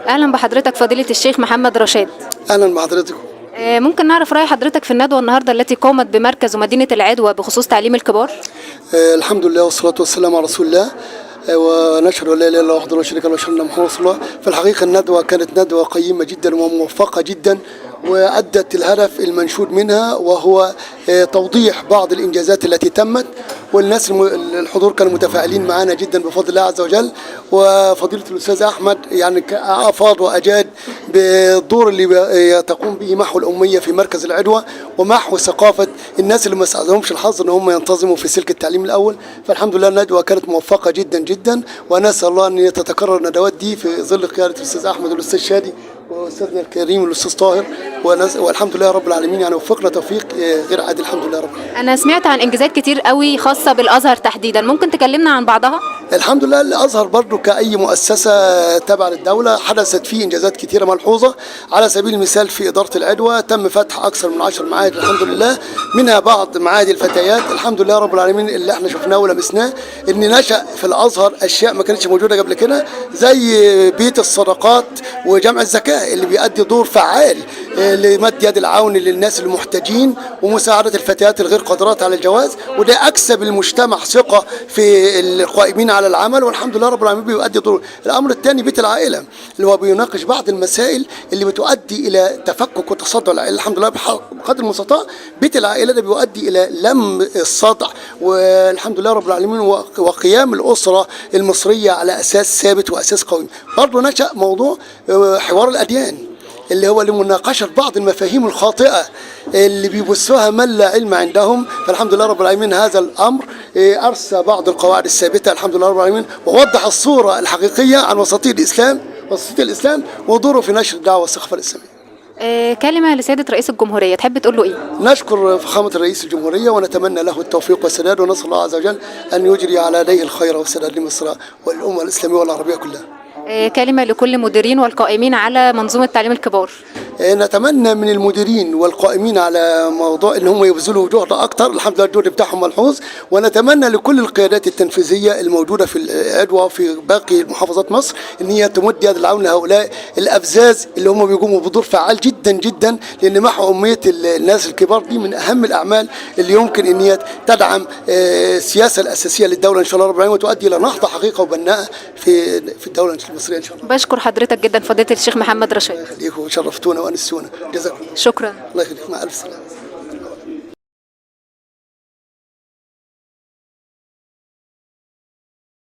اهلا بحضرتك فضيلة الشيخ محمد رشاد. اهلا بحضرتك. ممكن نعرف رأي حضرتك في الندوة النهاردة التي قامت بمركز ومدينة العدوى بخصوص تعليم الكبار؟ الحمد لله والصلاه والسلام على رسول الله. ونشهد ان لا اله الا الله وحده لا شريك له واشهد ان محمدا رسول الله. في الحقيقه الندوه كانت ندوه قيمه جدا وموفقه جدا، وادت الهدف المنشود منها وهو توضيح بعض الانجازات التي تمت، والناس الحضور كانوا متفاعلين معنا جدا بفضل الله عز وجل. وفضيله الاستاذ احمد يعني افاض واجاد بالدور اللي تقوم به محو الاميه في مركز العدوى ومحو ثقافه الناس اللي ما ساعدهمش الحظ ان هم ينتظموا في سلك التعليم الاول. فالحمد لله الندوه كانت موفقه جدا جدا، ونسال الله ان تتكرر الندوات دي في ظل قياده الاستاذ احمد والاستاذ شادي واستاذنا الكريم الاستاذ طاهر، والحمد لله رب العالمين يعني وفقنا توفيق غير عادي الحمد لله رب العالمين. انا سمعت عن انجازات كتير قوي خاصة بالازهر تحديدا، ممكن تكلمنا عن بعضها؟ الحمد لله الازهر برضو كاي مؤسسه تابعه للدوله حدثت فيه انجازات كثيره ملحوظه. على سبيل المثال في اداره العدوى تم فتح اكثر من 10 معاهد الحمد لله، منها بعض معاهد الفتيات الحمد لله رب العالمين اللي احنا شفناه ولمسناه، ان نشا في الازهر اشياء ما كانتش موجوده قبل كده زي بيت الصدقات وجمع الزكاه اللي بيؤدي دور فعال لمد يد العون للناس المحتاجين ومساعده الفتيات الغير قادرات على الجواز، وده اكسب المجتمع ثقه في القائمين على العمل، والحمد لله رب العالمين بيؤدي دور. الامر الثاني بيت العائله اللي هو بيناقش بعض المسائل اللي بتؤدي الى تفكك وتصدع العائله. الحمد لله بقدر المستطاع بيت العائله ده بيؤدي الى لم الصدع، والحمد لله رب العالمين وقيام الاسره المصريه على اساس ثابت واساس قوي. برضه نشا موضوع حوار الاديان اللي هو لمناقشة بعض المفاهيم الخاطئة اللي بيبثوها من لا علم عندهم. فالحمد لله رب العالمين هذا الأمر أرسى بعض القواعد الثابتة الحمد لله رب العالمين، ووضح الصورة الحقيقية عن وسطية الإسلام ودوره في نشر الدعوة والثقافة الإسلامية. كلمة لسيادة رئيس الجمهورية تحب تقول له ايه؟ نشكر فخامة الرئيس الجمهورية ونتمنى له التوفيق والسداد، ونسأل الله عز وجل أن يجري على يديه الخير والسداد لمصر والأمة الإسلامية والعربية كلها. كلمة لكل المديرين والقائمين على منظومة تعليم الكبار. نتمنى من المديرين والقائمين على موضوع ان هم يبذلوا جهد اكتر، الحمد لله الجهد بتاعهم ملحوظ. ونتمنى لكل القيادات التنفيذيه الموجوده في العدوى وفي باقي محافظات مصر ان هي تمد يد العون لهؤلاء الافزاز اللي هم بيقوموا بدور فعال جدا جدا، لان محو اميه الناس الكبار دي من اهم الاعمال اللي يمكن ان هي تدعم السياسه الاساسيه للدوله ان شاء الله رب العالمين وتؤدي الى نهضه حقيقه وبناءه في الدوله المصريه ان شاء الله. بشكر حضرتك جدا فضيلة الشيخ محمد رشاد. الله يخليكم وشرفتونا وانستونا، جزاكم الله. شكرا. الله يخليك، مع الف سلامه.